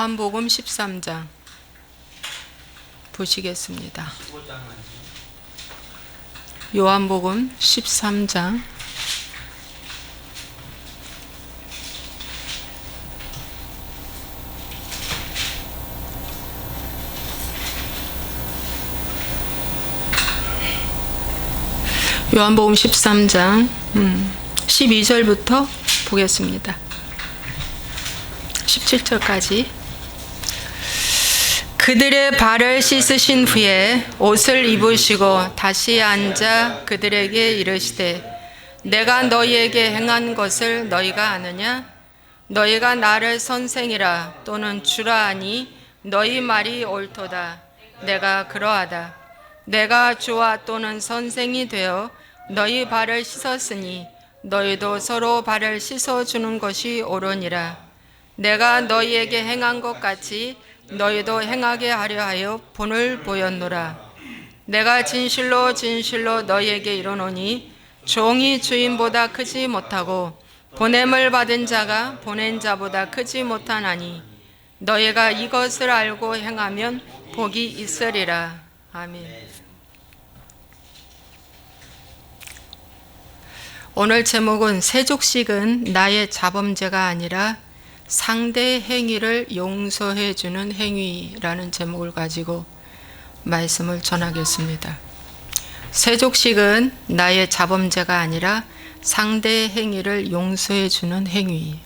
요한복음 13장 보시겠습니다. 요한복음 13장 요한복음 13장 12절부터 보겠습니다. 17절까지. 그들의 발을 씻으신 후에 옷을 입으시고 다시 앉아 그들에게 이르시되 내가 너희에게 행한 것을 너희가 아느냐? 너희가 나를 선생이라 또는 주라 하니 너희 말이 옳도다. 내가 그러하다. 내가 주와 또는 선생이 되어 너희 발을 씻었으니 너희도 서로 발을 씻어주는 것이 옳으니라. 내가 너희에게 행한 것 같이 너희도 행하게 하려 하여 본을 보였노라. 내가 진실로 진실로 너희에게 이르노니 종이 주인보다 크지 못하고 보냄을 받은 자가 보낸 자보다 크지 못하나니 너희가 이것을 알고 행하면 복이 있으리라. 아멘. 오늘 제목은 세족식은 나의 자범죄가 아니라 상대의 행위를 용서해 주는 행위라는 제목을 가지고 말씀을 전하겠습니다. 세족식은 나의 자범죄가 아니라 상대의 행위를 용서해 주는 행위.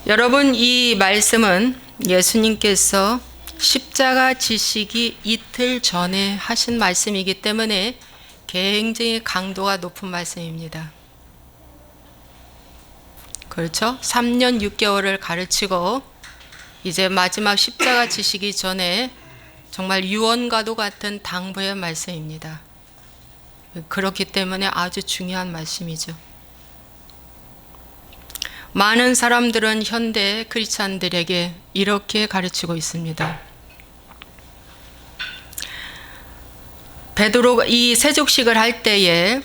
여러분, 이 말씀은 예수님께서 십자가 지시기 이틀 전에 하신 말씀이기 때문에 굉장히 강도가 높은 말씀입니다. 그렇죠? 3년 6개월을 가르치고 이제 마지막 십자가 지시기 전에 정말 유언과도 같은 당부의 말씀입니다. 그렇기 때문에 아주 중요한 말씀이죠. 많은 사람들은 현대 크리스찬들에게 이렇게 가르치고 있습니다. 베드로가 이 세족식을 할 때에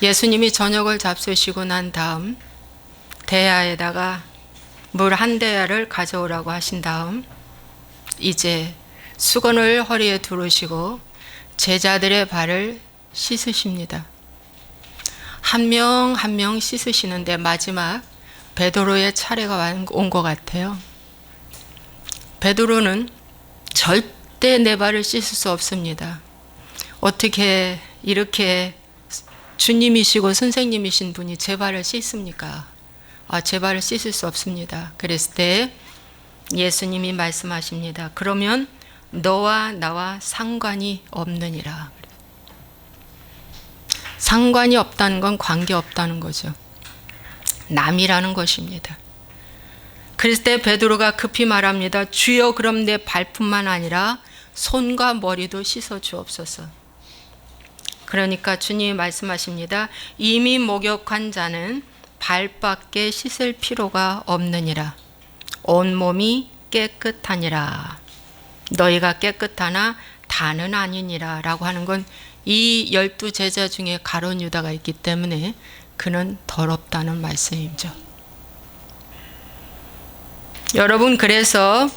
예수님이 저녁을 잡수시고 난 다음 대야에다가 물 한 대야를 가져오라고 하신 다음 이제 수건을 허리에 두르시고 제자들의 발을 씻으십니다. 한 명 한 명 씻으시는데 마지막 베드로의 차례가 온 것 같아요. 베드로는 절대 내 발을 씻을 수 없습니다. 어떻게 이렇게 주님이시고 선생님이신 분이 제 발을 씻습니까? 제 발을 씻을 수 없습니다. 그랬을 때 예수님이 말씀하십니다. 그러면 너와 나와 상관이 없느니라. 상관이 없다는 건 관계 없다는 거죠. 남이라는 것입니다. 그랬을 때 베드로가 급히 말합니다. 주여, 그럼 내 발뿐만 아니라 손과 머리도 씻어 주옵소서. 그러니까 주님이 말씀하십니다. 이미 목욕한 자는 발밖에 씻을 필요가 없느니라. 온몸이 깨끗하니라. 너희가 깨끗하나 다는 아니니라 라고 하는 건 이 12제자 중에 가룟 유다가 있기 때문에 그는 더럽다는 말씀이죠. 여러분, 그래서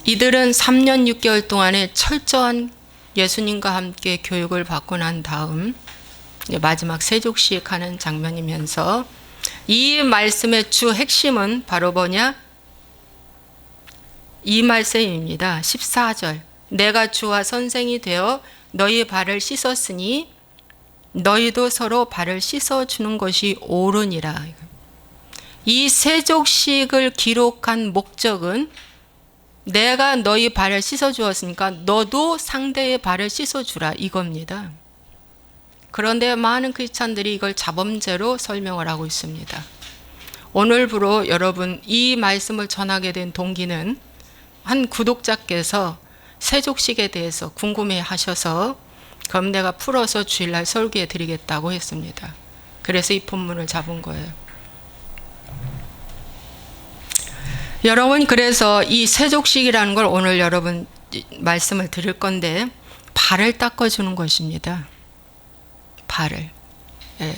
이들은 3년 6개월 동안에 철저한 예수님과 함께 교육을 받고 난 다음 마지막 세족식 하는 장면이면서 이 말씀의 주 핵심은 바로 뭐냐? 이 말씀입니다. 14절. 내가 주와 선생이 되어 너희 발을 씻었으니 너희도 서로 발을 씻어주는 것이 옳으니라. 이 세족식을 기록한 목적은 내가 너희 발을 씻어주었으니까 너도 상대의 발을 씻어주라 이겁니다. 그런데 많은 크리스찬들이 이걸 자범죄로 설명을 하고 있습니다. 오늘부로 여러분, 이 말씀을 전하게 된 동기는 한 구독자께서 세족식에 대해서 궁금해 하셔서 그럼 내가 풀어서 주일날 설교해 드리겠다고 했습니다. 그래서 이 본문을 잡은 거예요. 여러분, 그래서 이 세족식이라는 걸 오늘 여러분 말씀을 드릴 건데 발을 닦아주는 것입니다. 발을. 예.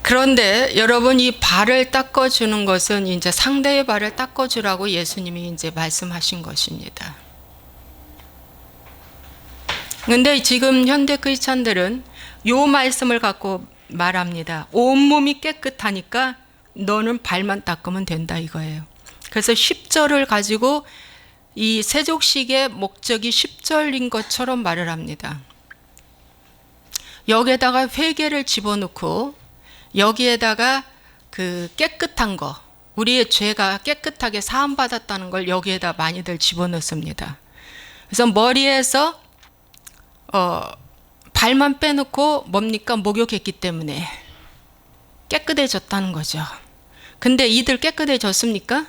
그런데 여러분, 이 발을 닦아주는 것은 이제 상대의 발을 닦아주라고 예수님이 이제 말씀하신 것입니다. 근데 지금 현대 크리스찬들은 요 말씀을 갖고 말합니다. 온몸이 깨끗하니까 너는 발만 닦으면 된다 이거예요. 그래서 10절을 가지고 이 세족식의 목적이 10절인 것처럼 말을 합니다. 여기에다가 회개를 집어넣고 여기에다가 그 깨끗한 거, 우리의 죄가 깨끗하게 사함받았다는 걸 여기에다 많이들 집어넣습니다. 그래서 머리에서 발만 빼놓고 뭡니까? 목욕했기 때문에 깨끗해졌다는 거죠. 근데 이들 깨끗해졌습니까?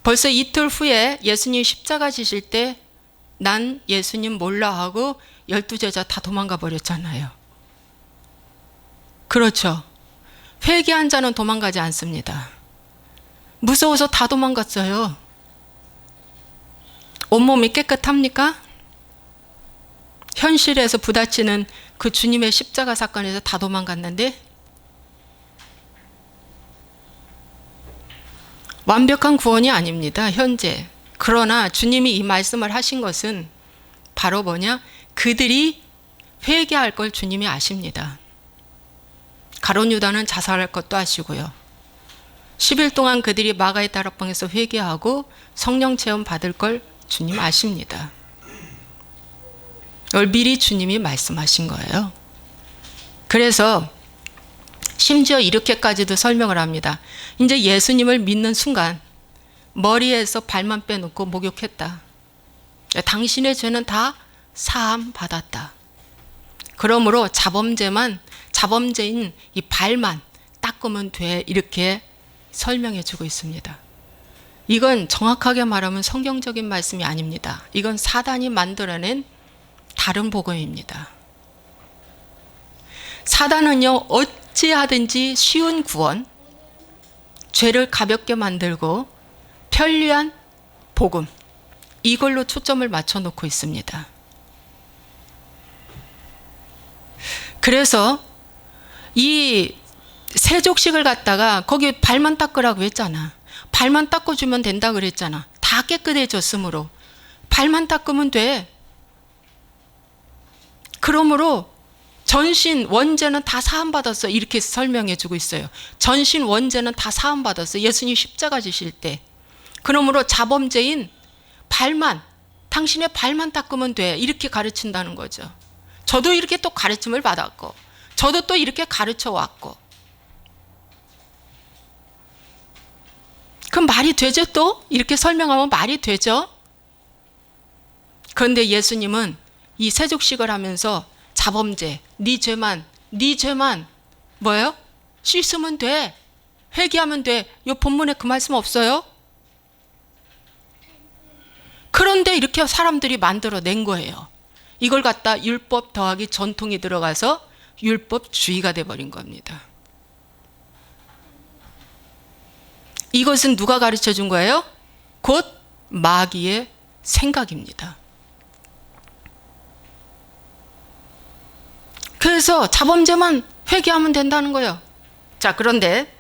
벌써 이틀 후에 예수님 십자가 지실 때 난 예수님 몰라 하고 12제자 다 도망가 버렸잖아요. 그렇죠. 회개한 자는 도망가지 않습니다. 무서워서 다 도망갔어요. 온몸이 깨끗합니까? 현실에서 부딪히는 그 주님의 십자가 사건에서 다 도망갔는데 완벽한 구원이 아닙니다, 현재. 그러나 주님이 이 말씀을 하신 것은 바로 뭐냐? 그들이 회개할 걸 주님이 아십니다. 가룟 유다는 자살할 것도 아시고요. 10일 동안 그들이 마가의 다락방에서 회개하고 성령 체험 받을 걸 주님 아십니다. 이걸 미리 주님이 말씀하신 거예요. 그래서 심지어 이렇게까지도 설명을 합니다. 이제 예수님을 믿는 순간 머리에서 발만 빼놓고 목욕했다. 당신의 죄는 다 사함 받았다. 그러므로 자범죄인 이 발만 닦으면 돼, 이렇게 설명해 주고 있습니다. 이건 정확하게 말하면 성경적인 말씀이 아닙니다. 이건 사단이 만들어낸 다른 복음입니다. 사단은요, 어찌하든지 쉬운 구원, 죄를 가볍게 만들고 편리한 복음, 이걸로 초점을 맞춰 놓고 있습니다. 그래서 이 세족식을 갖다가 거기 발만 닦으라고 했잖아. 발만 닦아주면 된다 그랬잖아. 다 깨끗해졌으므로 발만 닦으면 돼. 그러므로 전신 원죄는 다 사함받았어, 이렇게 설명해 주고 있어요. 전신 원죄는 다 사함받았어, 예수님 십자가 지실 때. 그러므로 자범죄인 발만, 당신의 발만 닦으면 돼, 이렇게 가르친다는 거죠. 저도 이렇게 또 가르침을 받았고 저도 또 이렇게 가르쳐 왔고. 그럼 말이 되죠? 또 이렇게 설명하면 말이 되죠? 그런데 예수님은 이 세족식을 하면서 자범죄, 네 죄만 뭐예요? 씻으면 돼, 회개하면 돼. 이 본문에 그 말씀 없어요? 그런데 이렇게 사람들이 만들어낸 거예요. 이걸 갖다 율법 더하기 전통이 들어가서 율법주의가 돼버린 겁니다. 이것은 누가 가르쳐 준 거예요? 곧 마귀의 생각입니다. 그래서 자범죄만 회개하면 된다는 거예요. 자, 그런데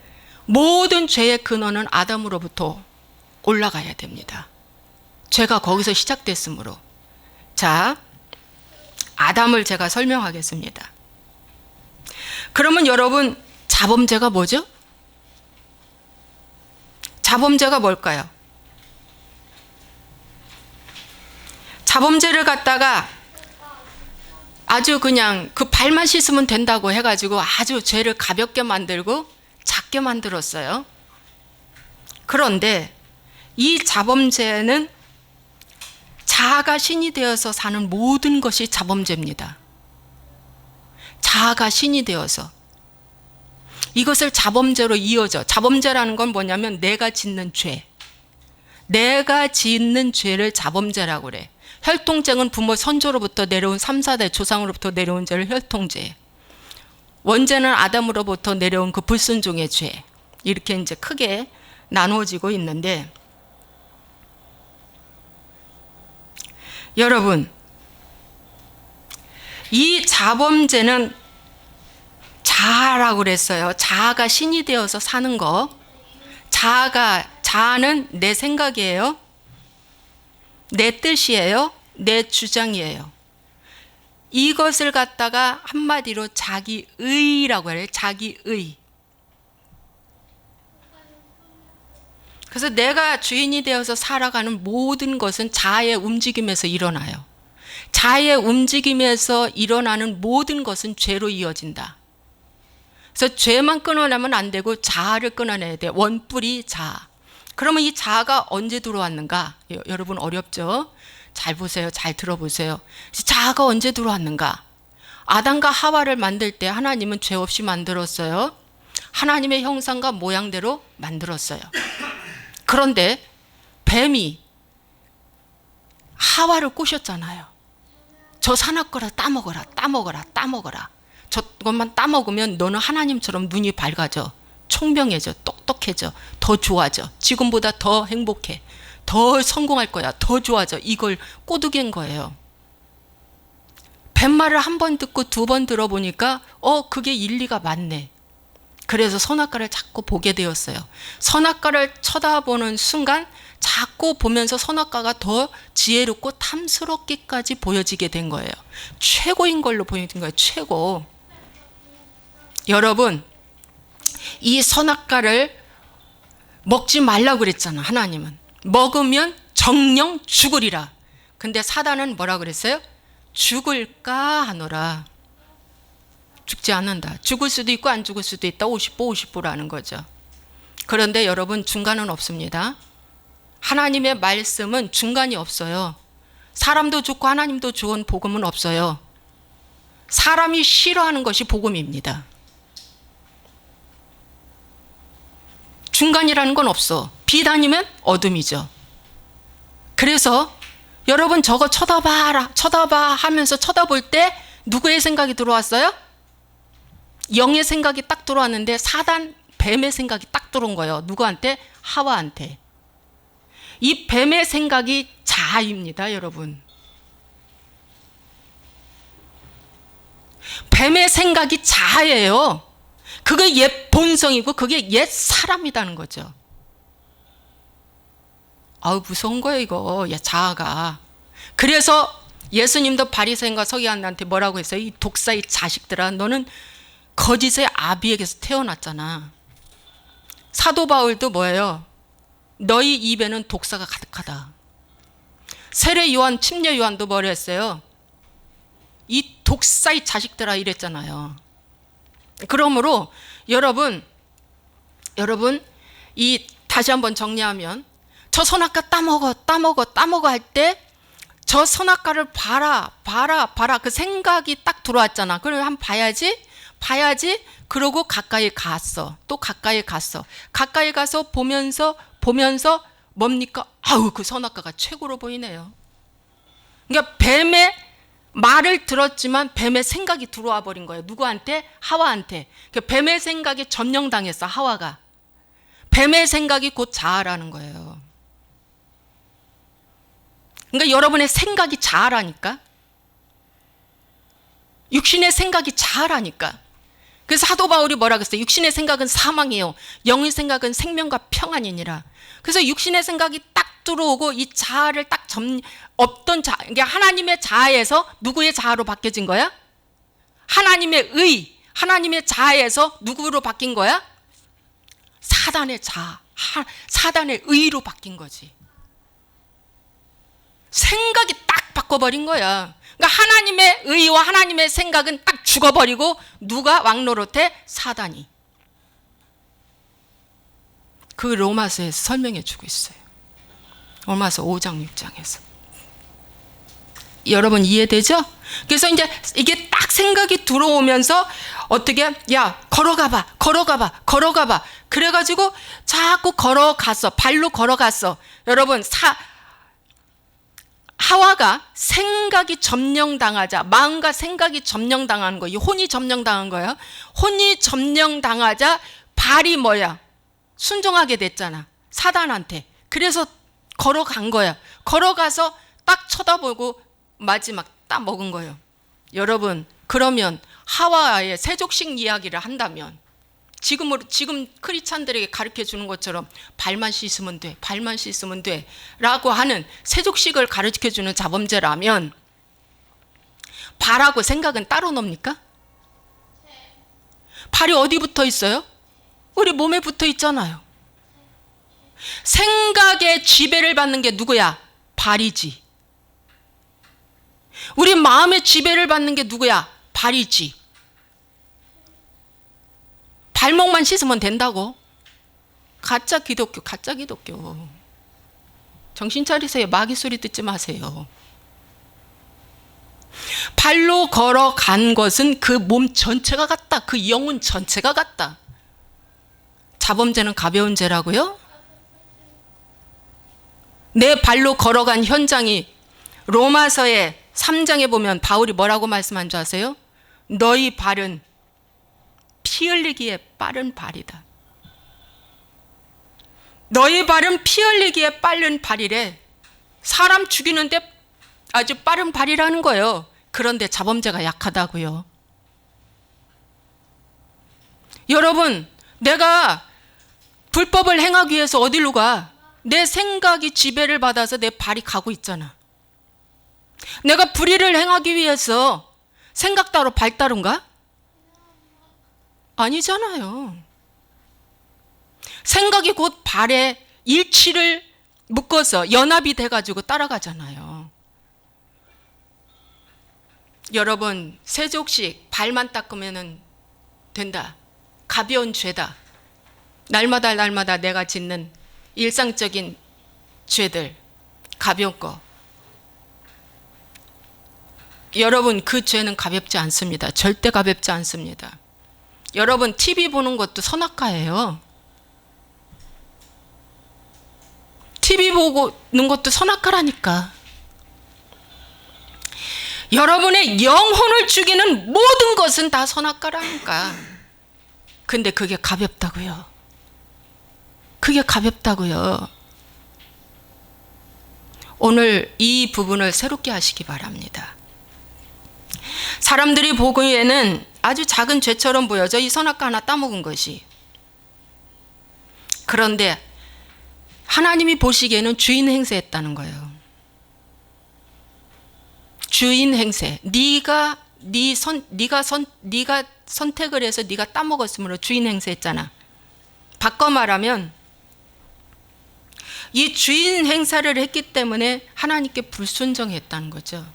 모든 죄의 근원은 아담으로부터 올라가야 됩니다. 죄가 거기서 시작됐으므로. 자, 아담을 제가 설명하겠습니다. 그러면 여러분, 자범죄가 뭐죠? 자범죄가 뭘까요? 자범죄를 갖다가 아주 그냥 그 발만 씻으면 된다고 해가지고 아주 죄를 가볍게 만들고 작게 만들었어요. 그런데 이 자범죄는 자아가 신이 되어서 사는 모든 것이 자범죄입니다. 자아가 신이 되어서 이것을 자범죄로 이어져. 자범죄라는 건 뭐냐면 내가 짓는 죄, 내가 짓는 죄를 자범죄라고 그래. 혈통죄는 부모 선조로부터 내려온 3, 4대 조상으로부터 내려온 죄를 혈통죄, 원죄는 아담으로부터 내려온 그 불순종의 죄, 이렇게 이제 크게 나누어지고 있는데, 여러분, 이 자범죄는 자아라고 그랬어요. 자아가 신이 되어서 사는 거. 자아는 내 생각이에요. 내 뜻이에요. 내 주장이에요. 이것을 갖다가 한마디로 자기의라고 해요. 자기의. 그래서 내가 주인이 되어서 살아가는 모든 것은 자아의 움직임에서 일어나요. 자아의 움직임에서 일어나는 모든 것은 죄로 이어진다. 그래서 죄만 끊어내면 안 되고 자아를 끊어내야 돼. 원뿔이 자아. 그러면 이 자아가 언제 들어왔는가? 여러분 어렵죠? 잘 보세요. 잘 들어보세요. 자아가 언제 들어왔는가? 아담과 하와를 만들 때 하나님은 죄 없이 만들었어요. 하나님의 형상과 모양대로 만들었어요. 그런데 뱀이 하와를 꼬셨잖아요. 저 산악과를 따먹어라, 따먹어라, 따먹어라. 저것만 따먹으면 너는 하나님처럼 눈이 밝아져, 총명해져, 똑똑해져, 더 좋아져, 지금보다 더 행복해, 더 성공할 거야, 더 좋아져. 이걸 꼬드긴 거예요. 뱀말을 한 번 듣고 두 번 들어보니까 그게 일리가 맞네. 그래서 선악과를 자꾸 보게 되었어요. 선악과를 쳐다보는 순간 자꾸 보면서 선악과가 더 지혜롭고 탐스럽게까지 보여지게 된 거예요. 최고인 걸로 보이는 거예요. 최고. 여러분, 이 선악과를 먹지 말라고 그랬잖아. 하나님은 먹으면 정령 죽으리라. 근데 사단은 뭐라 그랬어요? 죽을까 하노라. 죽지 않는다. 죽을 수도 있고 안 죽을 수도 있다. 50보 50보라는 거죠. 그런데 여러분, 중간은 없습니다. 하나님의 말씀은 중간이 없어요. 사람도 좋고 하나님도 좋은 복음은 없어요. 사람이 싫어하는 것이 복음입니다. 중간이라는 건 없어. 빛 아니면 어둠이죠. 그래서 여러분 저거 쳐다봐라, 쳐다봐 하면서 쳐다볼 때 누구의 생각이 들어왔어요? 영의 생각이 딱 들어왔는데 사단, 뱀의 생각이 딱 들어온 거예요. 누구한테? 하와한테. 이 뱀의 생각이 자아입니다, 여러분. 뱀의 생각이 자아예요. 그게 옛 본성이고 그게 옛 사람이라는 거죠. 아우, 무서운 거예요, 이거. 자아가. 그래서 예수님도 바리새인과 서기관한테 뭐라고 했어요? 이 독사의 자식들아, 너는 거짓의 아비에게서 태어났잖아. 사도 바울도 뭐예요? 너희 입에는 독사가 가득하다. 세례 요한, 침례 요한도 뭐라 했어요? 이 독사의 자식들아 이랬잖아요. 그러므로 여러분 이 다시 한번 정리하면 저 선악과 따먹어 할 때 저 선악과를 봐라 그 생각이 딱 들어왔잖아. 그럼 한번 봐야지. 그러고 가까이 갔어. 또 가까이 갔어. 가까이 가서 보면서 뭡니까? 아우, 그 선악과가 최고로 보이네요. 그러니까 뱀의 말을 들었지만 뱀의 생각이 들어와 버린 거예요. 누구한테? 하와한테. 그러니까 뱀의 생각에 점령당했어, 하와가. 뱀의 생각이 곧 자아라는 거예요. 그러니까 여러분의 생각이 자아라니까. 육신의 생각이 자아라니까. 그래서 사도 바울이 뭐라 그랬어요? 육신의 생각은 사망이에요. 영의 생각은 생명과 평안이니라. 그래서 육신의 생각이 딱 들어오고 이 자아를 딱 없던 자아, 그러니까 하나님의 자아에서 누구의 자아로 바뀌어진 거야? 하나님의 자아에서 누구로 바뀐 거야? 사단의 자아, 사단의 의로 바뀐 거지. 생각이 딱 바꿔버린 거야. 그러니까 하나님의 의와 하나님의 생각은 딱 죽어버리고 누가 왕노릇해? 사단이. 그 로마서에서 설명해 주고 있어요. 로마서 5장 6장에서. 여러분 이해되죠? 그래서 이제 이게 딱 생각이 들어오면서 어떻게, 야, 걸어가봐. 그래가지고 자꾸 걸어갔어. 발로 걸어갔어. 여러분, 하와가 생각이 점령당하자, 마음과 생각이 점령당하는 거예요. 혼이 점령당한 거예요. 혼이 점령당하자 발이 뭐야? 순종하게 됐잖아, 사단한테. 그래서 걸어간 거야. 걸어가서 딱 쳐다보고 마지막 딱 먹은 거예요. 여러분, 그러면 하와의 세족식 이야기를 한다면 지금 크리스찬들에게 가르쳐 주는 것처럼 발만 씻으면 돼, 발만 씻으면 돼 라고 하는 세족식을 가르쳐 주는 자범죄라면 발하고 생각은 따로 놉니까? 발이 어디 붙어 있어요? 우리 몸에 붙어 있잖아요. 생각에 지배를 받는 게 누구야? 발이지. 우리 마음의 지배를 받는 게 누구야? 발이지. 발목만 씻으면 된다고? 가짜 기독교, 가짜 기독교. 정신 차리세요. 마귀 소리 듣지 마세요. 발로 걸어간 것은 그 몸 전체가 같다. 그 영혼 전체가 같다. 자범죄는 가벼운 죄라고요? 내 발로 걸어간 현장이 로마서의 3장에 보면 바울이 뭐라고 말씀한 줄 아세요? 너희 발은 피 흘리기에 빠른 발이다. 너희 발은 피 흘리기에 빠른 발이래. 사람 죽이는데 아주 빠른 발이라는 거예요. 그런데 자범죄가 약하다고요. 여러분, 내가 불법을 행하기 위해서 어디로 가? 내 생각이 지배를 받아서 내 발이 가고 있잖아. 내가 불의를 행하기 위해서 생각 따로 발 따른가? 아니잖아요. 생각이 곧 발에 일치를 묶어서 연합이 돼가지고 따라가잖아요. 여러분, 세족식 발만 닦으면 된다. 가벼운 죄다. 날마다 내가 짓는 일상적인 죄들, 가벼운 거. 여러분, 그 죄는 가볍지 않습니다. 절대 가볍지 않습니다. 여러분, TV 보는 것도 선악과예요. TV 보는 것도 선악과라니까. 여러분의 영혼을 죽이는 모든 것은 다 선악과라니까. 근데 그게 가볍다고요. 그게 가볍다고요. 오늘 이 부분을 새롭게 하시기 바랍니다. 사람들이 보기에는 아주 작은 죄처럼 보여져, 이 선악과 하나 따먹은 것이. 그런데 하나님이 보시기에는 주인 행세했다는 거예요. 주인 행세. 네가 선택을 해서 네가 따먹었으므로 주인 행세했잖아. 바꿔 말하면 이 주인 행사를 했기 때문에 하나님께 불순종했다는 거죠.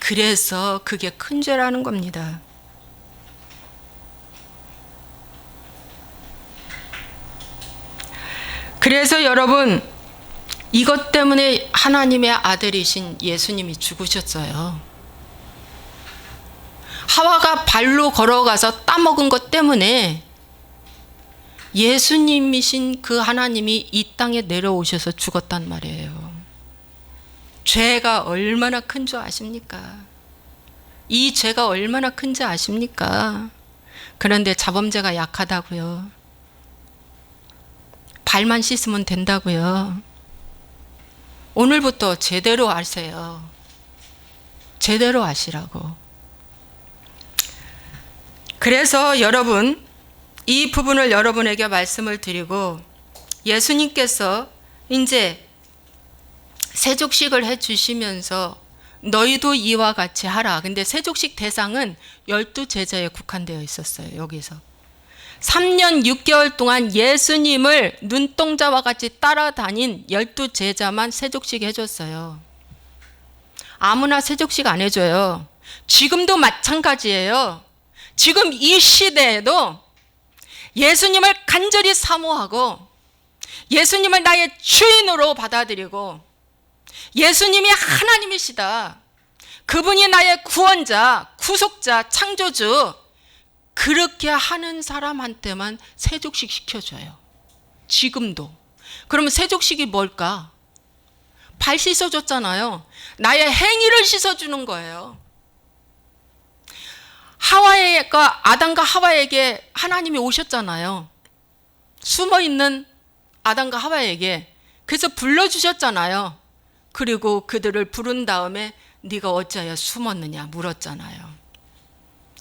그래서 그게 큰 죄라는 겁니다. 그래서 여러분, 이것 때문에 하나님의 아들이신 예수님이 죽으셨어요. 하와가 발로 걸어가서 따먹은 것 때문에 예수님이신 그 하나님이 이 땅에 내려오셔서 죽었단 말이에요. 죄가 얼마나 큰 줄 아십니까? 이 죄가 얼마나 큰지 아십니까? 그런데 자범죄가 약하다고요. 발만 씻으면 된다고요. 오늘부터 제대로 아세요. 제대로 아시라고. 그래서 여러분, 이 부분을 여러분에게 말씀을 드리고, 예수님께서 이제 세족식을 해주시면서 너희도 이와 같이 하라. 근데 세족식 대상은 12제자에 국한되어 있었어요. 여기서 3년 6개월 동안 예수님을 눈동자와 같이 따라다닌 12제자만 세족식 해줬어요. 아무나 세족식 안 해줘요. 지금도 마찬가지예요. 지금 이 시대에도 예수님을 간절히 사모하고 예수님을 나의 주인으로 받아들이고 예수님이 하나님이시다, 그분이 나의 구원자, 구속자, 창조주, 그렇게 하는 사람한테만 세족식 시켜줘요. 지금도. 그러면 세족식이 뭘까? 발 씻어줬잖아요. 나의 행위를 씻어주는 거예요. 아담과 하와에게 하나님이 오셨잖아요. 숨어있는 아담과 하와에게. 그래서 불러주셨잖아요. 그리고 그들을 부른 다음에 네가 어찌하여 숨었느냐 물었잖아요.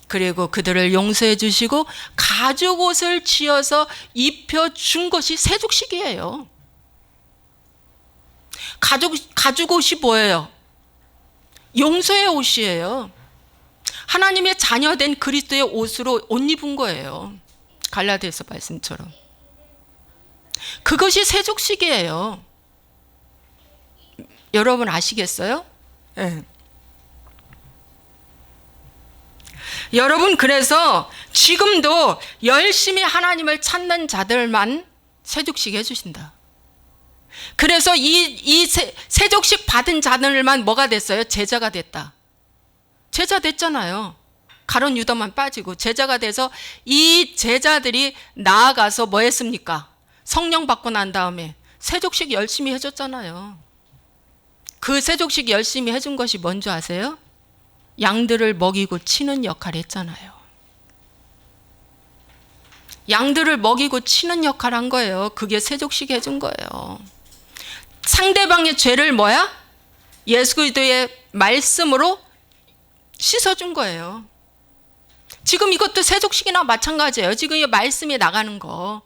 그리고 그들을 용서해 주시고 가죽 옷을 지어서 입혀준 것이 세족식이에요. 가죽 옷이 뭐예요? 용서의 옷이에요. 하나님의 자녀된 그리스도의 옷으로 옷 입은 거예요. 갈라디아서 말씀처럼. 그것이 세족식이에요. 여러분 아시겠어요? 네. 여러분, 그래서 지금도 열심히 하나님을 찾는 자들만 세족식 해주신다. 그래서 이 세족식 받은 자들만 뭐가 됐어요? 제자가 됐다. 제자 됐잖아요. 가룟 유다만 빠지고 제자가 돼서 이 제자들이 나아가서 뭐 했습니까? 성령 받고 난 다음에 세족식 열심히 해줬잖아요. 그 세족식 열심히 해준 것이 뭔지 아세요? 양들을 먹이고 치는 역할을 했잖아요. 양들을 먹이고 치는 역할을 한 거예요. 그게 세족식 해준 거예요. 상대방의 죄를 뭐야? 예수 그리스도의 말씀으로 씻어준 거예요. 지금 이것도 세족식이나 마찬가지예요. 지금 이 말씀이 나가는 거.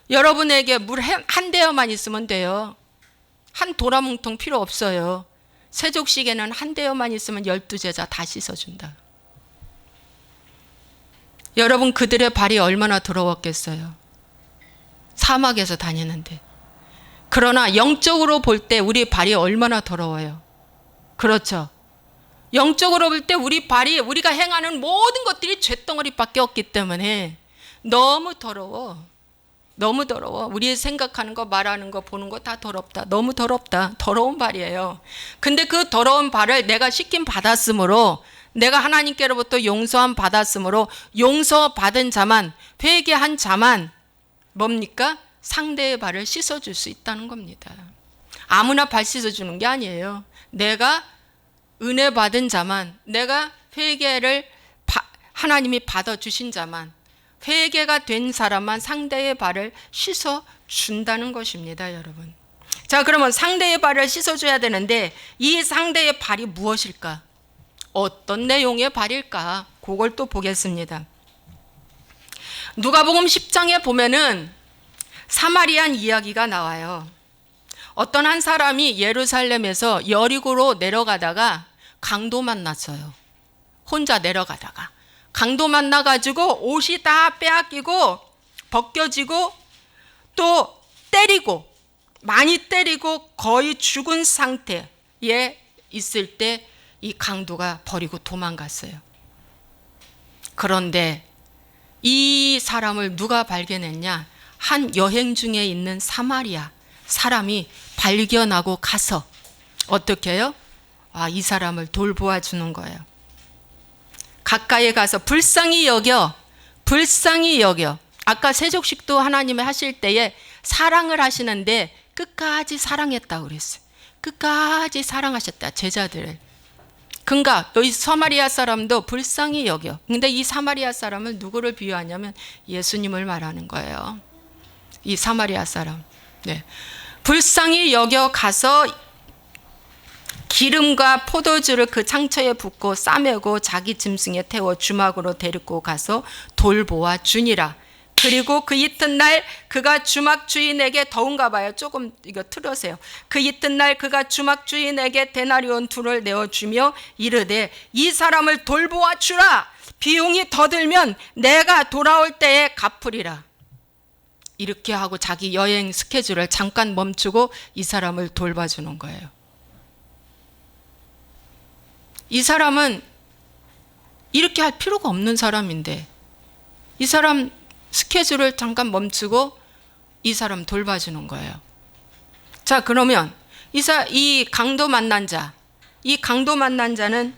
여러분에게 물 한 대여만 있으면 돼요. 한 도라뭉통 필요 없어요. 세족식에는 한 대여만 있으면 12제자 다 씻어준다. 여러분, 그들의 발이 얼마나 더러웠겠어요. 사막에서 다니는데. 그러나 영적으로 볼 때 우리 발이 얼마나 더러워요. 그렇죠. 영적으로 볼 때 우리 발이, 우리가 행하는 모든 것들이 죄덩어리밖에 없기 때문에 너무 더러워. 너무 더러워. 우리 생각하는 거, 말하는 거, 보는 거 다 더럽다. 너무 더럽다. 더러운 발이에요. 근데 그 더러운 발을 내가 씻김 받았으므로, 내가 하나님께로부터 용서함 받았으므로 용서받은 자만, 회개한 자만 뭡니까? 상대의 발을 씻어줄 수 있다는 겁니다. 아무나 발 씻어주는 게 아니에요. 내가 은혜 받은 자만, 내가 회개를 하나님이 받아주신 자만, 회개가 된 사람만 상대의 발을 씻어준다는 것입니다, 여러분. 자, 그러면 상대의 발을 씻어줘야 되는데 이 상대의 발이 무엇일까? 어떤 내용의 발일까? 그걸 또 보겠습니다. 누가복음 10장에 보면은 사마리안 이야기가 나와요. 어떤 한 사람이 예루살렘에서 여리고로 내려가다가 강도 만났어요. 혼자 내려가다가 강도 만나가지고 옷이 다 빼앗기고 벗겨지고 또 때리고, 많이 때리고 거의 죽은 상태에 있을 때 이 강도가 버리고 도망갔어요. 그런데 이 사람을 누가 발견했냐? 한 여행 중에 있는 사마리아 사람이 발견하고 가서 어떻게 해요? 이 사람을 돌보아 주는 거예요. 가까이 가서 불쌍히 여겨. 아까 세족식도 하나님이 하실 때에 사랑을 하시는데 끝까지 사랑했다고 그랬어요. 끝까지 사랑하셨다, 제자들을. 그러니까 여기 사마리아 사람도 불쌍히 여겨. 근데 이 사마리아 사람은 누구를 비유하냐면 예수님을 말하는 거예요. 이 사마리아 사람. 네. 불쌍히 여겨 가서 기름과 포도주를 그 상처에 붓고 싸매고 자기 짐승에 태워 주막으로 데리고 가서 돌보아 주니라. 그리고 그 이튿날 그가 주막 주인에게, 더운가 봐요. 조금 이거 틀으세요. 그 이튿날 그가 주막 주인에게 데나리온 2를 내어주며 이르되 이 사람을 돌보아 주라. 비용이 더 들면 내가 돌아올 때에 갚으리라. 이렇게 하고 자기 여행 스케줄을 잠깐 멈추고 이 사람을 돌봐주는 거예요. 이 사람은 이렇게 할 필요가 없는 사람인데 이 사람 스케줄을 잠깐 멈추고 이 사람 돌봐주는 거예요. 자, 그러면 이 강도 만난 자, 이 강도 만난 자는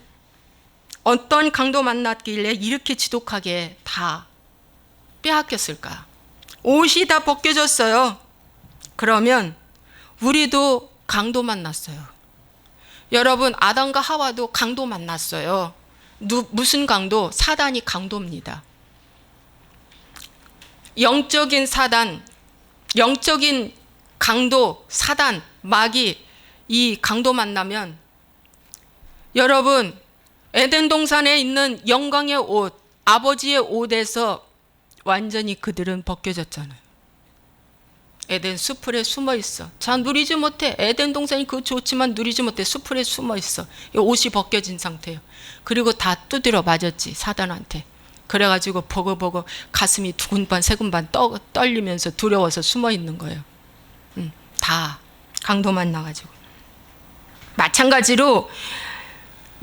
어떤 강도 만났길래 이렇게 지독하게 다 빼앗겼을까? 옷이 다 벗겨졌어요. 그러면 우리도 강도 만났어요. 여러분, 아담과 하와도 강도 만났어요. 무슨 강도? 사단이 강도입니다. 영적인 사단, 영적인 강도, 사단, 마귀, 이 강도 만나면 여러분, 에덴 동산에 있는 영광의 옷, 아버지의 옷에서 완전히 그들은 벗겨졌잖아요. 에덴 수풀에 숨어 있어. 자, 누리지 못해. 에덴 동산이 그 좋지만 누리지 못해. 수풀에 숨어 있어. 옷이 벗겨진 상태예요. 그리고 다 두드려 맞았지, 사단한테. 그래가지고 버거버거 가슴이 두근반 세근반 떨리면서 두려워서 숨어 있는 거예요. 다 강도만 나가지고. 마찬가지로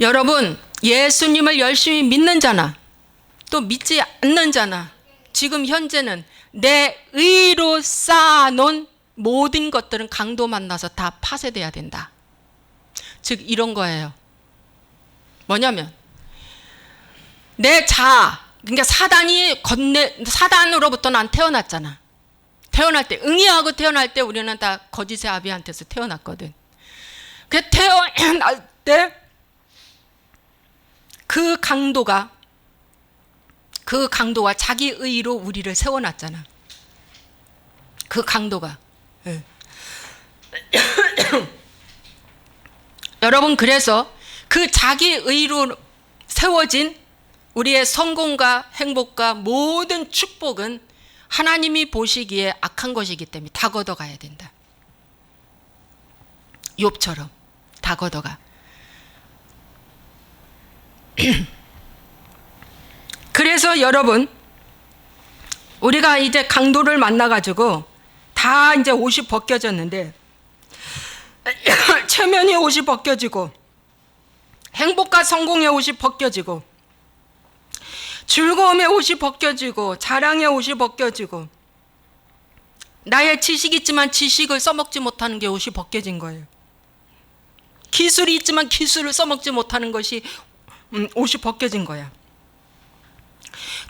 여러분, 예수님을 열심히 믿는 자나 또 믿지 않는 자나 지금 현재는 내 의로 쌓아놓은 모든 것들은 강도 만나서 다 파쇄돼야 된다. 즉 이런 거예요. 뭐냐면 내 자아, 그러니까 사단으로부터 난 태어났잖아. 태어날 때 응이하고 태어날 때 우리는 다 거짓의 아비한테서 태어났거든. 그 태어날 때 그 강도가 자기 의로 우리를 세워놨잖아. 그 강도가. 네. 여러분, 그래서 그 자기 의로 세워진 우리의 성공과 행복과 모든 축복은 하나님이 보시기에 악한 것이기 때문에 다 걷어가야 된다. 욥처럼 다 걷어가. 그래서 여러분, 우리가 이제 강도를 만나가지고 다 이제 옷이 벗겨졌는데 체면의 옷이 벗겨지고 행복과 성공의 옷이 벗겨지고 즐거움의 옷이 벗겨지고 자랑의 옷이 벗겨지고 나의 지식이 있지만 지식을 써먹지 못하는 게 옷이 벗겨진 거예요. 기술이 있지만 기술을 써먹지 못하는 것이 옷이 벗겨진 거야.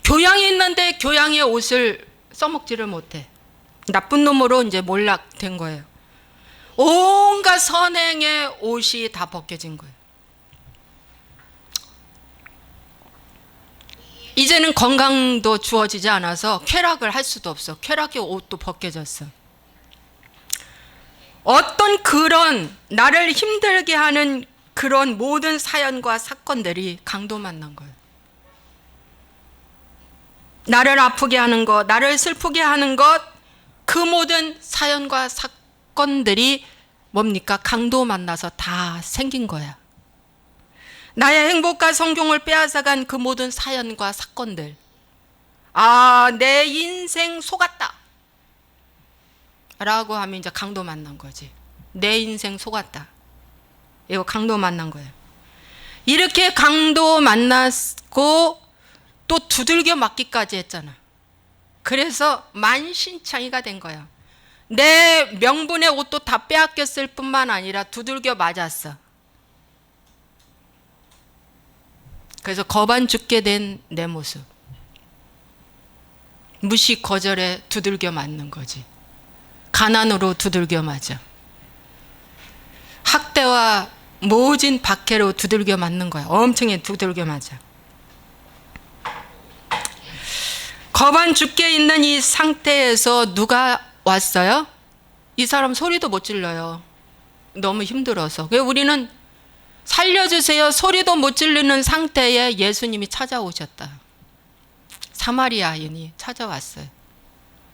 교양이 있는데 교양의 옷을 써먹지를 못해. 나쁜 놈으로 이제 몰락된 거예요. 온갖 선행의 옷이 다 벗겨진 거예요. 이제는 건강도 주어지지 않아서 쾌락을 할 수도 없어. 쾌락의 옷도 벗겨졌어. 어떤 그런 나를 힘들게 하는 그런 모든 사연과 사건들이 강도 만난 거예요. 나를 아프게 하는 것, 나를 슬프게 하는 것, 그 모든 사연과 사건들이 뭡니까? 강도 만나서 다 생긴 거야. 나의 행복과 성공을 빼앗아간 그 모든 사연과 사건들. 아, 내 인생 속았다 라고 하면 이제 강도 만난 거지. 내 인생 속았다. 이거 강도 만난 거예요. 이렇게 강도 만났고 또 두들겨 맞기까지 했잖아. 그래서 만신창이가 된 거야. 내 명분의 옷도 다 빼앗겼을 뿐만 아니라 두들겨 맞았어. 그래서 거반 죽게 된 내 모습. 무시 거절에 두들겨 맞는 거지. 가난으로 두들겨 맞아. 학대와 모진 박해로 두들겨 맞는 거야. 엄청나게 두들겨 맞아. 거반 죽게 있는 이 상태에서 누가 왔어요? 이 사람 소리도 못 질러요. 너무 힘들어서. 그래서 우리는 살려주세요 소리도 못 지르는 상태에 예수님이 찾아오셨다. 사마리아인이 찾아왔어요.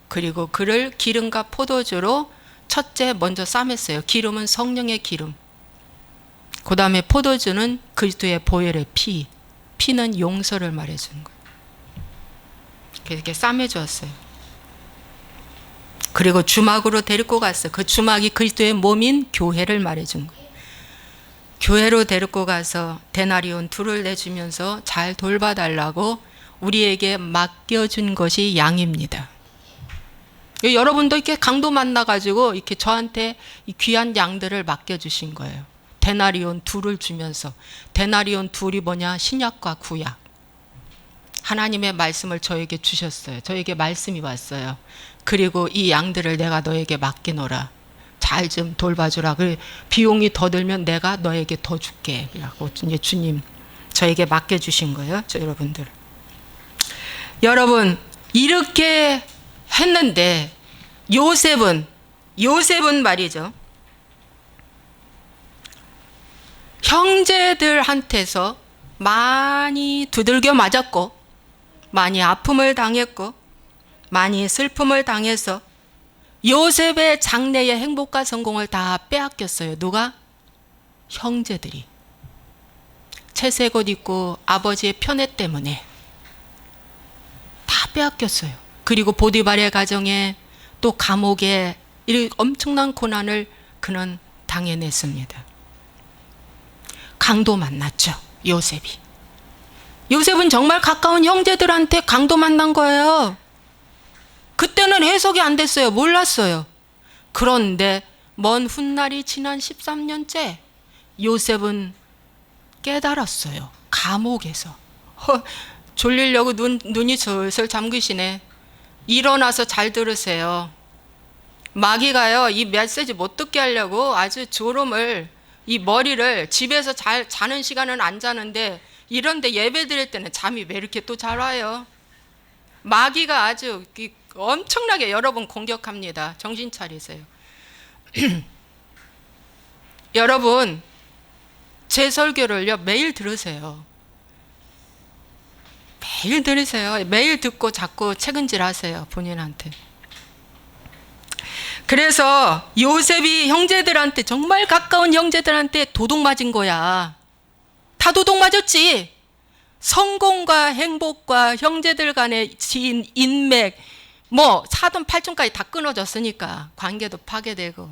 그리고 그를 기름과 포도주로 첫째 먼저 싸맸어요. 기름은 성령의 기름. 그 다음에 포도주는 그리스도의 보혈의 피. 피는 용서를 말해주는 거예요. 이렇게 싸매주었어요. 그리고 주막으로 데리고 갔어요. 그 주막이 그리스도의 몸인 교회를 말해준 거예요. 교회로 데리고 가서 데나리온 둘을 내주면서 잘 돌봐달라고 우리에게 맡겨준 것이 양입니다. 여러분도 이렇게 강도 만나가지고 이렇게 저한테 이 귀한 양들을 맡겨주신 거예요. 데나리온 둘을 주면서. 데나리온 둘이 뭐냐? 신약과 구약. 하나님의 말씀을 저에게 주셨어요. 저에게 말씀이 왔어요. 그리고 이 양들을 내가 너에게 맡기노라. 잘 좀 돌봐주라. 비용이 더 들면 내가 너에게 더 줄게. 라고 이제 주님 저에게 맡겨주신 거예요. 저 여러분들. 여러분, 이렇게 했는데 요셉은 말이죠. 형제들한테서 많이 두들겨 맞았고 많이 아픔을 당했고 많이 슬픔을 당해서 요셉의 장래의 행복과 성공을 다 빼앗겼어요. 누가? 형제들이. 채색 옷 입고 아버지의 편애 때문에 다 빼앗겼어요. 그리고 보디발의 가정에 또 감옥에 이 엄청난 고난을 그는 당해냈습니다. 강도 만났죠, 요셉이. 요셉은 정말 가까운 형제들한테 강도 만난 거예요. 그때는 해석이 안 됐어요. 몰랐어요. 그런데 먼 훗날이 지난 13년째 요셉은 깨달았어요. 감옥에서. 졸리려고 눈이 슬슬 잠기시네. 일어나서 잘 들으세요. 마귀가요, 이 메시지 못 듣게 하려고 아주 졸음을, 이 머리를, 집에서 잘 자는 시간은 안 자는데 이런데 예배 드릴 때는 잠이 왜 이렇게 또 잘 와요? 마귀가 아주 엄청나게 여러분 공격합니다. 정신 차리세요. 여러분, 제 설교를요 매일 들으세요. 매일 들으세요. 매일 듣고 자꾸 책은질 하세요, 본인한테. 그래서 요셉이 형제들한테, 정말 가까운 형제들한테 도둑 맞은 거야. 다 도둑 맞았지. 성공과 행복과 형제들 간의 지인, 인맥, 뭐 사돈 팔촌까지 다 끊어졌으니까 관계도 파괴되고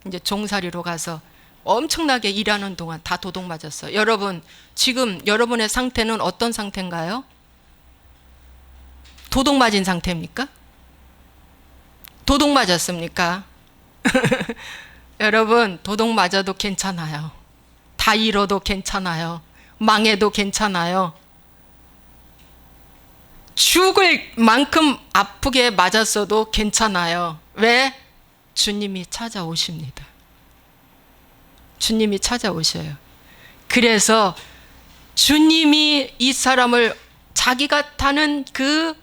이제 종살이로 가서 엄청나게 일하는 동안 다 도둑 맞았어요. 여러분, 지금 여러분의 상태는 어떤 상태인가요? 도둑 맞은 상태입니까? 도둑 맞았습니까? 여러분, 도둑 맞아도 괜찮아요. 다 잃어도 괜찮아요. 망해도 괜찮아요. 죽을 만큼 아프게 맞았어도 괜찮아요. 왜? 주님이 찾아오십니다. 주님이 찾아오셔요. 그래서 주님이 이 사람을 자기가 타는 그,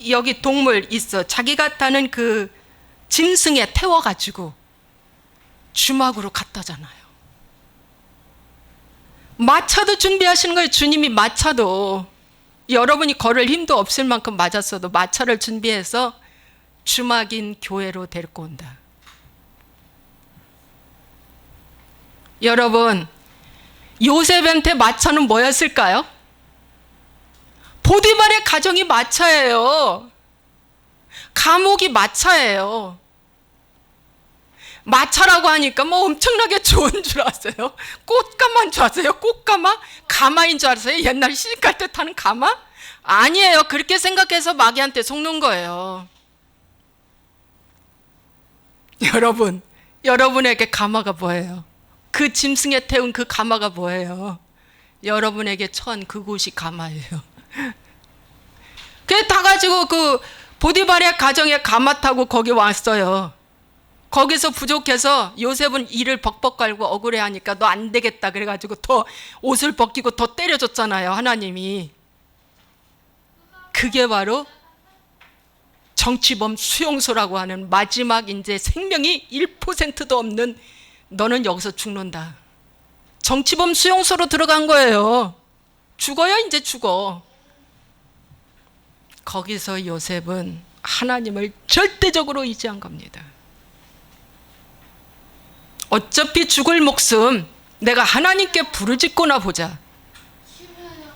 여기 동물 있어, 자기가 타는 그 짐승에 태워가지고 주막으로 갔다잖아요. 마차도 준비하시는 거예요. 주님이 마차도, 여러분이 걸을 힘도 없을 만큼 맞았어도 마차를 준비해서 주막인 교회로 데리고 온다. 여러분, 요셉한테 마차는 뭐였을까요? 보디발의 가정이 마차예요. 감옥이 마차예요. 마차라고 하니까 뭐 엄청나게 좋은 줄 아세요? 꽃가마인 줄 아세요? 꽃가마? 가마인 줄 아세요? 옛날 시집갈 때 타는 가마? 아니에요. 그렇게 생각해서 마귀한테 속는 거예요. 여러분, 여러분에게 가마가 뭐예요? 그 짐승에 태운 그 가마가 뭐예요? 여러분에게 처한 그곳이 가마예요. 그래 다 가지고 그 보디발의 가정에 가마 타고 거기 왔어요. 거기서 부족해서 요셉은 이를 벅벅 갈고 억울해하니까 너 안 되겠다 그래가지고 더 옷을 벗기고 더 때려줬잖아요, 하나님이. 그게 바로 정치범 수용소라고 하는 마지막 이제 생명이 1%도 없는, 너는 여기서 죽는다. 정치범 수용소로 들어간 거예요. 죽어요, 이제 죽어. 거기서 요셉은 하나님을 절대적으로 의지한 겁니다. 어차피 죽을 목숨 내가 하나님께 부르짖거나 보자.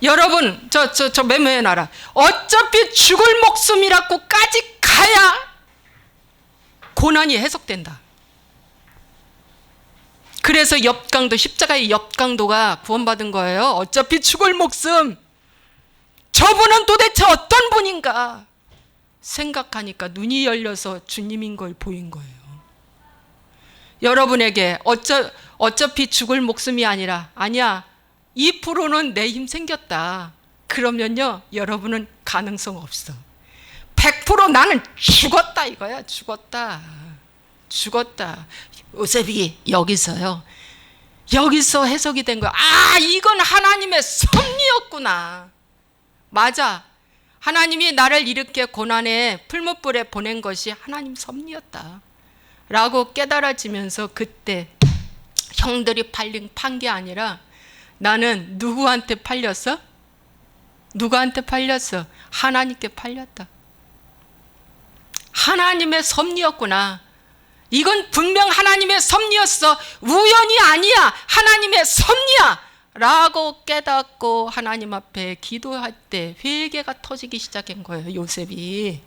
여러분, 저 메모해놔라. 어차피 죽을 목숨이라고까지 가야 고난이 해석된다. 그래서 엽강도, 십자가의 엽강도가 구원받은 거예요. 어차피 죽을 목숨, 저분은 도대체 어떤 분인가 생각하니까 눈이 열려서 주님인 걸 보인 거예요. 여러분에게 어차피 죽을 목숨이 아니라, 아니야 2%는 내 힘 생겼다, 그러면요 여러분은 가능성 없어. 100% 나는 죽었다 이거야. 죽었다. 요셉이 여기서 해석이 된 거야. 아, 이건 하나님의 섭리였구나. 맞아, 하나님이 나를 이렇게 고난의 풀무불에 보낸 것이 하나님 섭리였다 라고 깨달아지면서, 그때 형들이 판 게 아니라 나는 누구한테 팔렸어? 누구한테 팔렸어? 하나님께 팔렸다. 하나님의 섭리였구나. 이건 분명 하나님의 섭리였어. 우연이 아니야. 하나님의 섭리야. 라고 깨닫고 하나님 앞에 기도할 때 회개가 터지기 시작한 거예요. 요셉이.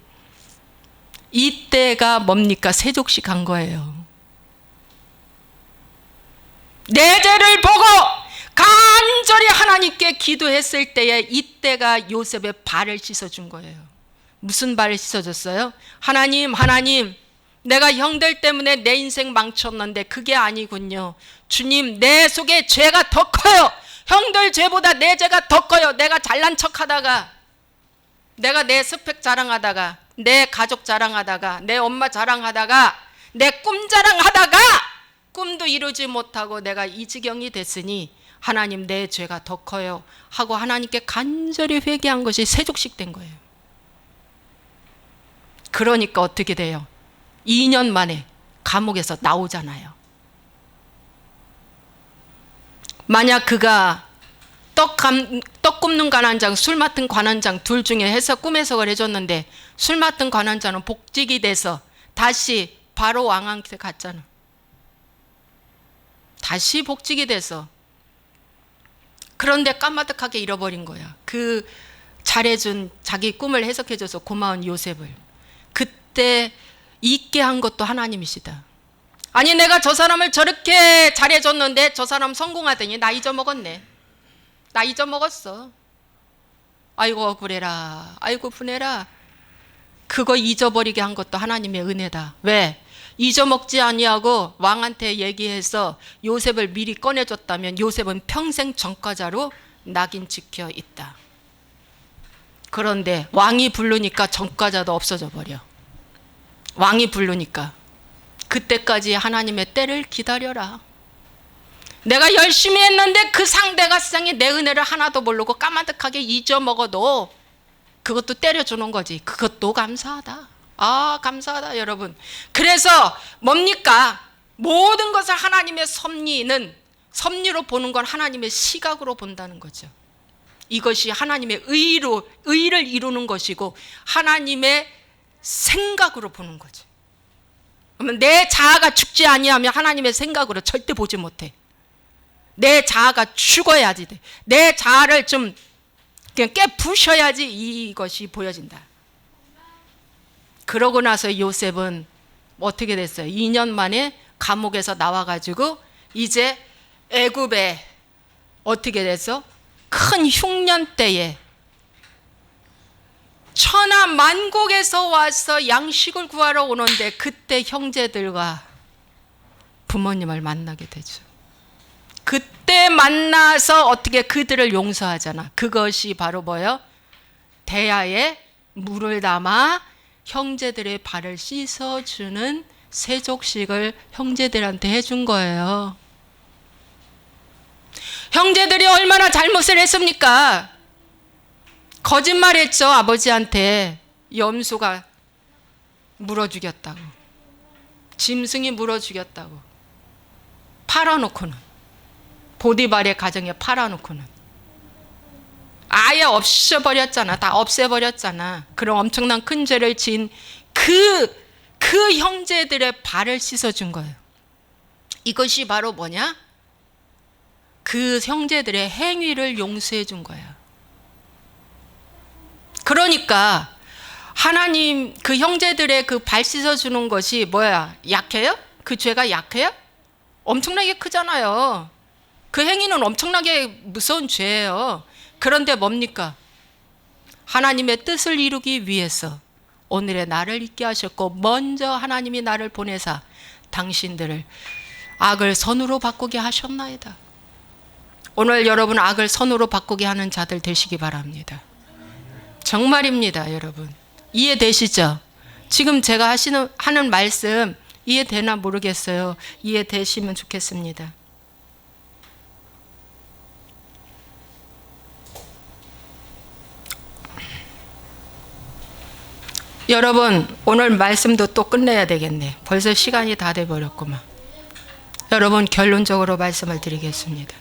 이때가 뭡니까? 세족식 한 거예요. 내 죄를 보고 간절히 하나님께 기도했을 때에 이때가 요셉의 발을 씻어준 거예요. 무슨 발을 씻어줬어요? 하나님, 내가 형들 때문에 내 인생 망쳤는데 그게 아니군요. 주님, 내 속에 죄가 더 커요. 형들 죄보다 내 죄가 더 커요. 내가 잘난 척하다가, 내가 내 스펙 자랑하다가, 내 가족 자랑하다가, 내 엄마 자랑하다가, 내 꿈 자랑하다가 꿈도 이루지 못하고 내가 이 지경이 됐으니 하나님, 내 죄가 더 커요 하고 하나님께 간절히 회개한 것이 세족식 된 거예요. 그러니까 어떻게 돼요? 2년 만에 감옥에서 나오잖아요. 만약 그가 떡 굽는 관원장, 술 맡은 관원장 둘 중에 해서 꿈 해석을 해줬는데 술 맡은 관원장은 복직이 돼서 다시 바로 왕한테 갔잖아. 다시 복직이 돼서. 그런데 까마득하게 잃어버린 거야. 그 잘해준, 자기 꿈을 해석해줘서 고마운 요셉을. 그때 잊게 한 것도 하나님이시다. 아니, 내가 저 사람을 저렇게 잘해줬는데 저 사람 성공하더니 나 잊어먹었네. 나 잊어먹었어. 아이고 억울해라. 아이고 분해라. 그거 잊어버리게 한 것도 하나님의 은혜다. 왜? 잊어먹지 아니하고 왕한테 얘기해서 요셉을 미리 꺼내줬다면 요셉은 평생 전과자로 낙인 찍혀 있다. 그런데 왕이 부르니까 전과자도 없어져 버려. 왕이 부르니까. 그때까지 하나님의 때를 기다려라. 내가 열심히 했는데 그 상대가 세상에 내 은혜를 하나도 모르고 까마득하게 잊어먹어도 그것도 때려주는 거지. 그것도 감사하다. 아, 감사하다 여러분. 그래서 뭡니까? 모든 것을 하나님의 섭리로 보는 건 하나님의 시각으로 본다는 거죠. 이것이 하나님의 의를 이루는 것이고 하나님의 생각으로 보는 거죠. 그러면 내 자아가 죽지 아니하면 하나님의 생각으로 절대 보지 못해. 내 자아가 죽어야지 돼. 내 자아를 좀 그냥 깨부셔야지 이것이 보여진다. 그러고 나서 요셉은 어떻게 됐어요? 2년 만에 감옥에서 나와가지고 이제 애굽에 어떻게 됐어? 큰 흉년 때에 천하 만국에서 와서 양식을 구하러 오는데 그때 형제들과 부모님을 만나게 되죠. 그때 만나서 어떻게 그들을 용서하잖아. 그것이 바로 뭐예요? 대야에 물을 담아 형제들의 발을 씻어주는 세족식을 형제들한테 해준 거예요. 형제들이 얼마나 잘못을 했습니까? 거짓말했죠. 아버지한테 염소가 물어 죽였다고, 짐승이 물어 죽였다고 팔아놓고는, 보디발의 가정에 팔아놓고는 아예 없애버렸잖아. 다 없애버렸잖아. 그런 엄청난 큰 죄를 지은 그 형제들의 발을 씻어준 거예요. 이것이 바로 뭐냐? 그 형제들의 행위를 용서해 준 거예요. 그러니까 하나님 그 형제들의 그 발 씻어주는 것이 뭐야? 약해요? 그 죄가 약해요? 엄청나게 크잖아요. 그 행위는 엄청나게 무서운 죄예요. 그런데 뭡니까? 하나님의 뜻을 이루기 위해서 오늘의 나를 있게 하셨고 먼저 하나님이 나를 보내사 당신들을 악을 선으로 바꾸게 하셨나이다. 오늘 여러분 악을 선으로 바꾸게 하는 자들 되시기 바랍니다. 정말입니다, 여러분. 이해되시죠? 지금 제가 하는 말씀 이해되나 모르겠어요. 이해되시면 좋겠습니다. 여러분, 오늘 말씀도 또 끝내야 되겠네. 벌써 시간이 다 돼버렸구만. 여러분, 결론적으로 말씀을 드리겠습니다.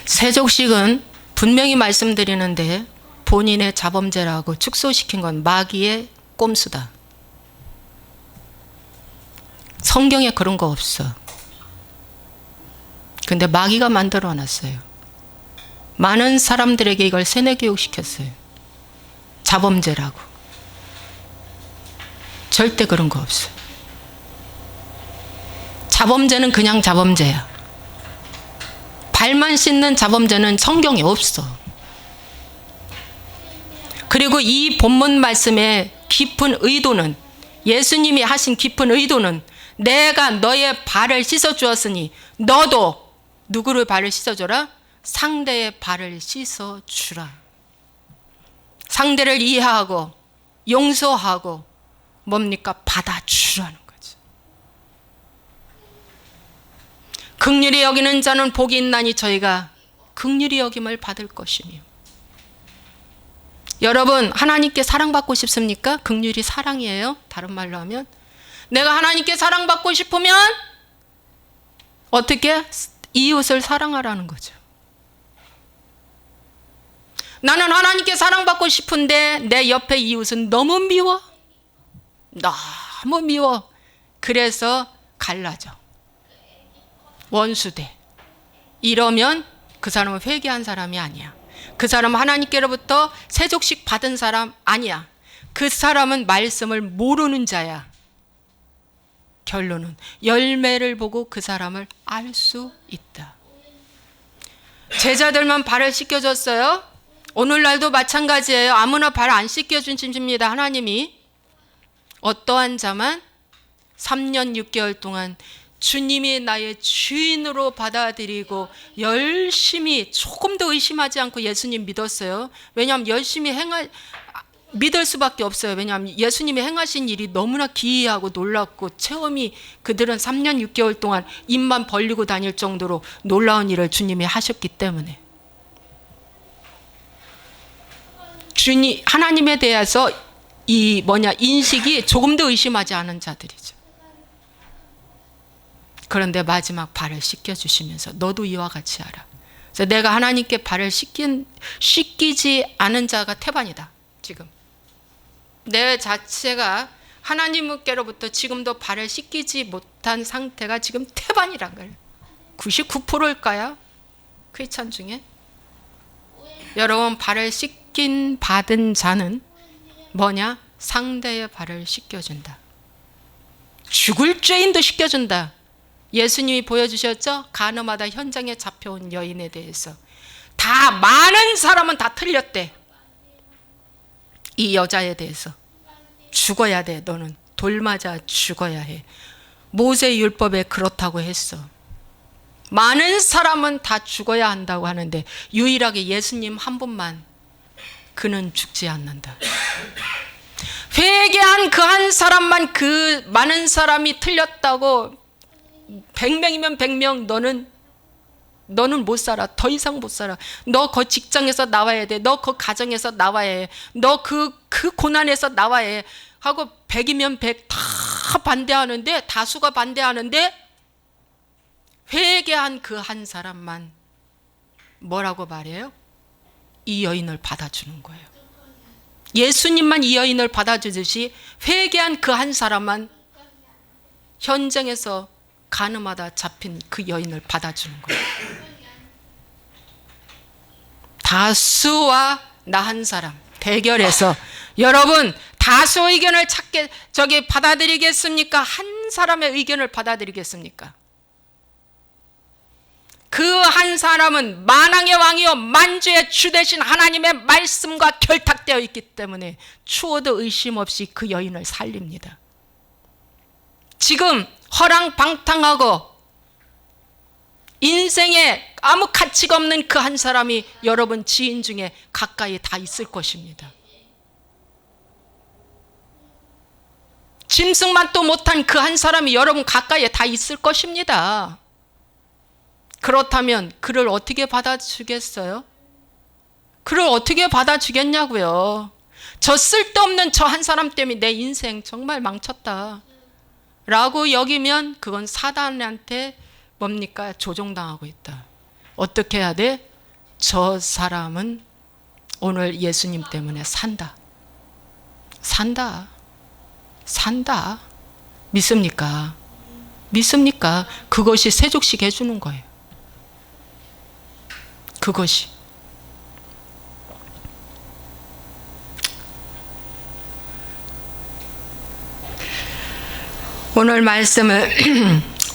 세족식은 분명히 말씀드리는데 본인의 자범죄라고 축소시킨 건 마귀의 꼼수다. 성경에 그런 거 없어. 근데 마귀가 만들어 놨어요. 많은 사람들에게 이걸 세뇌교육 시켰어요. 자범죄라고. 절대 그런 거 없어요. 자범죄는 그냥 자범죄야. 발만 씻는 자범죄는 성경에 없어. 그리고 이 본문 말씀의 깊은 의도는, 예수님이 하신 깊은 의도는, 내가 너의 발을 씻어주었으니 너도 누구를 발을 씻어줘라? 상대의 발을 씻어주라. 상대를 이해하고 용서하고 뭡니까? 받아주라는 거죠. 긍휼히 여기는 자는 복이 있나니 저희가 긍휼히 여김을 받을 것이며. 여러분, 하나님께 사랑받고 싶습니까? 긍휼이 사랑이에요. 다른 말로 하면 내가 하나님께 사랑받고 싶으면 어떻게? 이웃을 사랑하라는 거죠. 나는 하나님께 사랑받고 싶은데 내 옆에 이웃은 너무 미워. 너무 미워. 그래서 갈라져. 원수돼. 이러면 그 사람은 회개한 사람이 아니야. 그 사람은 하나님께로부터 세족식 받은 사람 아니야. 그 사람은 말씀을 모르는 자야. 결론은 열매를 보고 그 사람을 알 수 있다. 제자들만 발을 씻겨줬어요? 오늘날도 마찬가지예요. 아무나 발 안 씻겨주십니다. 하나님이. 어떠한 자만 3년 6개월 동안 주님이 나의 주인으로 받아들이고 열심히 조금도 의심하지 않고 예수님 믿었어요. 왜냐하면 열심히 믿을 수밖에 없어요. 왜냐하면 예수님이 행하신 일이 너무나 기이하고 놀랍고 체험이, 그들은 3년 6개월 동안 입만 벌리고 다닐 정도로 놀라운 일을 주님이 하셨기 때문에. 주님, 하나님에 대해서 인식이 조금도 의심하지 않은 자들이죠. 그런데 마지막 발을 씻겨주시면서 너도 이와 같이 하라. 그래서 내가 하나님께 발을 씻기지 않은 자가 태반이다. 지금 내 자체가 하나님께로부터 지금도 발을 씻기지 못한 상태가 지금 태반이란 거예요. 99%일까요? 크리스찬 중에. 여러분, 발을 씻긴 받은 자는 뭐냐? 상대의 발을 씻겨준다. 죽을 죄인도 씻겨준다. 예수님이 보여주셨죠? 가늠하다 현장에 잡혀온 여인에 대해서. 다 많은 사람은 다 틀렸대. 이 여자에 대해서. 죽어야 돼. 너는 돌 맞아 죽어야 해. 모세 율법에 그렇다고 했어. 많은 사람은 다 죽어야 한다고 하는데 유일하게 예수님 한 분만, 그는 죽지 않는다. 회개한 그 한 사람만, 그 많은 사람이 틀렸다고 100명이면 100명, 너는 못 살아. 더 이상 못 살아. 너 그 직장에서 나와야 돼. 너 그 가정에서 나와야 해. 너 그 고난에서 나와야 해. 하고 100이면 100 다 반대하는데, 다수가 반대하는데 회개한 그 한 사람만 뭐라고 말해요? 이 여인을 받아주는 거예요. 예수님만 이 여인을 받아주듯이 회개한 그 한 사람만 현장에서 가늠하다 잡힌 그 여인을 받아주는 거예요. 다수와 나 한 사람 대결해서 여러분, 다수 의견을 받아들이겠습니까? 한 사람의 의견을 받아들이겠습니까? 그 한 사람은 만왕의 왕이요 만주의 주 되신 하나님의 말씀과 결탁되어 있기 때문에 추호도 의심 없이 그 여인을 살립니다. 지금 허랑방탕하고 인생에 아무 가치가 없는 그 한 사람이 여러분 지인 중에 가까이 다 있을 것입니다. 짐승만도 못한 그 한 사람이 여러분 가까이에 다 있을 것입니다. 그렇다면 그를 어떻게 받아주겠어요? 그를 어떻게 받아주겠냐고요. 저 쓸데없는 저 한 사람 때문에 내 인생 정말 망쳤다 라고 여기면 그건 사단한테 뭡니까? 조종당하고 있다. 어떻게 해야 돼? 저 사람은 오늘 예수님 때문에 산다. 믿습니까? 믿습니까? 그것이 세족식 해주는 거예요. 그것이. 오늘 말씀은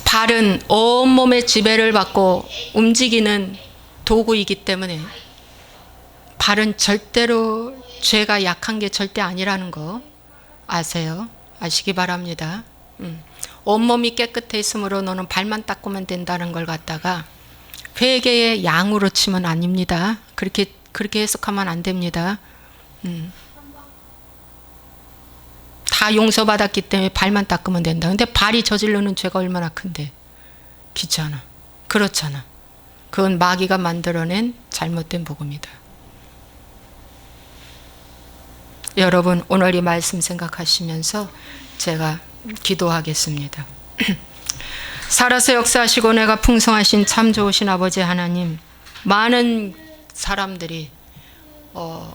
발은 온몸의 지배를 받고 움직이는 도구이기 때문에 발은 절대로 죄가 약한 게 절대 아니라는 거 아세요? 아시기 바랍니다. 온몸이 깨끗해 있으므로 너는 발만 닦으면 된다는 걸 갖다가 회개의 양으로 치면 아닙니다. 그렇게 해석하면 안 됩니다. 다 용서받았기 때문에 발만 닦으면 된다. 근데 발이 저지르는 죄가 얼마나 큰데. 귀찮아. 그렇잖아. 그건 마귀가 만들어낸 잘못된 복음이다. 여러분 오늘 이 말씀 생각하시면서 제가 기도하겠습니다. 살아서 역사하시고 내가 풍성하신 참 좋으신 아버지 하나님, 많은 사람들이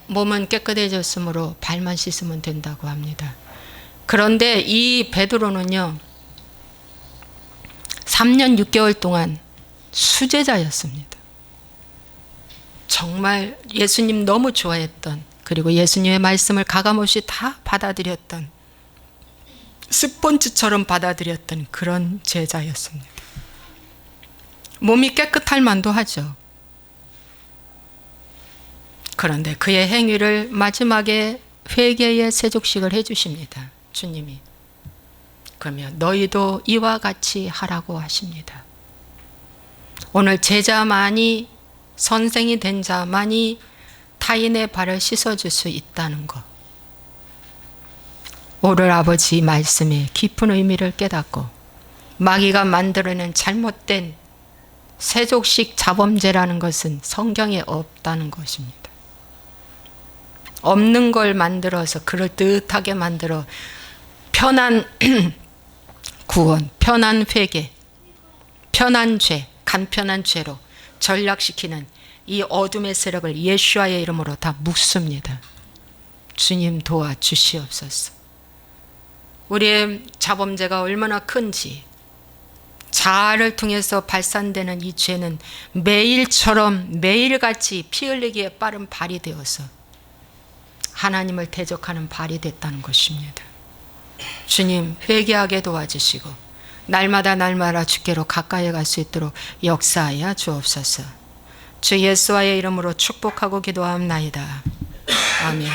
몸은 깨끗해졌으므로 발만 씻으면 된다고 합니다. 그런데 이 베드로는요 3년 6개월 동안 수제자였습니다. 정말 예수님 너무 좋아했던, 그리고 예수님의 말씀을 가감없이 다 받아들였던, 스폰지처럼 받아들였던 그런 제자였습니다. 몸이 깨끗할 만도 하죠. 그런데 그의 행위를 마지막에 회개의 세족식을 해주십니다. 주님이. 그러면 너희도 이와 같이 하라고 하십니다. 오늘 제자만이, 선생이 된 자만이 타인의 발을 씻어줄 수 있다는 것. 오늘 아버지 말씀의 깊은 의미를 깨닫고 마귀가 만들어낸 잘못된 세족식 자범죄라는 것은 성경에 없다는 것입니다. 없는 걸 만들어서 그럴듯하게 만들어 편한 구원, 편한 회개, 편한 죄, 간편한 죄로 전락시키는 이 어둠의 세력을 예수와의 이름으로 다 묶습니다. 주님 도와주시옵소서. 우리의 자범죄가 얼마나 큰지, 자아를 통해서 발산되는 이 죄는 매일처럼 매일같이 피 흘리기에 빠른 발이 되어서 하나님을 대적하는 발이 됐다는 것입니다. 주님 회개하게 도와주시고 날마다 주께로 가까이 갈 수 있도록 역사하여 주옵소서. 주 예수와의 이름으로 축복하고 기도하옵나이다. 아멘.